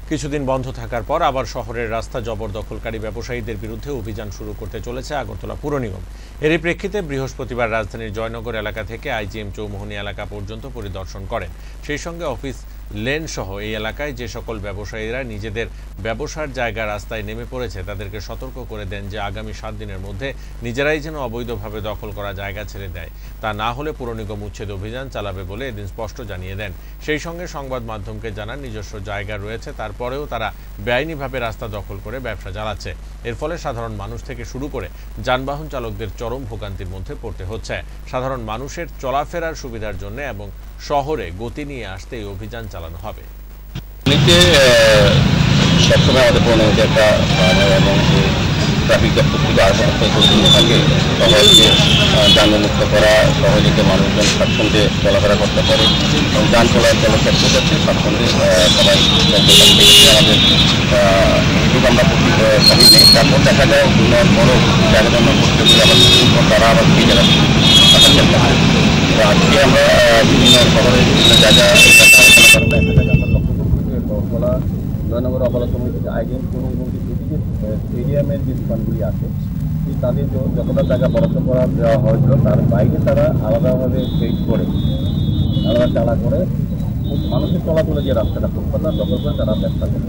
কিছুদিন বন্ধ থাকার পর আবার শহরের রাস্তা জবরদখলকারী ব্যবসায়ীদের বিরুদ্ধে অভিযান শুরু করতে চলেছে আগরতলা পুর নিগম। এরই প্রেক্ষিতে বৃহস্পতিবার রাজধানীর জয়নগর এলাকা থেকে আইজিএম চৌমুহনী এলাকা পর্যন্ত পরিদর্শন করেন। সেই সঙ্গে অফিস লেন সহ এই এলাকায় যে সকল ব্যবসায়ীরা নিজেদের ব্যবসার জায়গা রাস্তায় নেমে পড়েছে তাদেরকে সতর্ক করে দেন যে আগামী 7 দিনের মধ্যে নিজেরাই যেন অবৈধভাবে দখল করা জায়গা ছেড়ে দেয়, তা না হলে পুর নিগম উচ্ছেদ অভিযান চালাবে বলে এদিন স্পষ্ট জানিয়ে দেন। সেই সঙ্গে সংবাদ মাধ্যমকে জানান নিজস্ব জায়গা রয়েছে, তারপরেও তারা বেআইনিভাবে রাস্তা দখল করে ব্যবসা চালাচ্ছে। এর ফলে সাধারণ মানুষ থেকে শুরু করে যানবাহন চালকদের চরম ভোগান্তির মধ্যে পড়তে হচ্ছে। সাধারণ মানুষের চলাফেরার সুবিধার জন্য এবং শহরে গতি নিয়ে আসতে এই অভিযান চালানো হবে। সবসময় আমাদের পৌরনিগমে একটা এবং ট্রাফিক দপ্তর থেকে থাকে সহজে যানমুক্ত করা, সহজে মানুষজন স্বাচ্ছন্দ্যে চলাফেরা করতে পারে এবং যান চলাচল ক্ষেত্রে যাচ্ছে স্বাচ্ছন্দ্যে সবাই আমাদের আমরা সবই নেই। তারপর দেখা যায় উন্নয়ন বড় জায়গা জন্য করতে গিয়ে আবার তারা আবার সেই জায়গা থাকার চেষ্টা করে। তো আজকে আমরা বিভিন্ন শহরের বিভিন্ন জায়গা জয়নগর অবলা কমিটিতে আইজিএম কমিটি স্টেডিয়ামের যে দোকানগুলি আছে তাদের যতটা জায়গা বরাদ্দ করা দেওয়া হয়েছিল তার বাইরে তারা আলাদাভাবে পেজ করে আলাদা চালা করে মানুষের চলাচলে যে রাস্তাটা ফুটপাত দখল করে তারা ব্যবসা করে।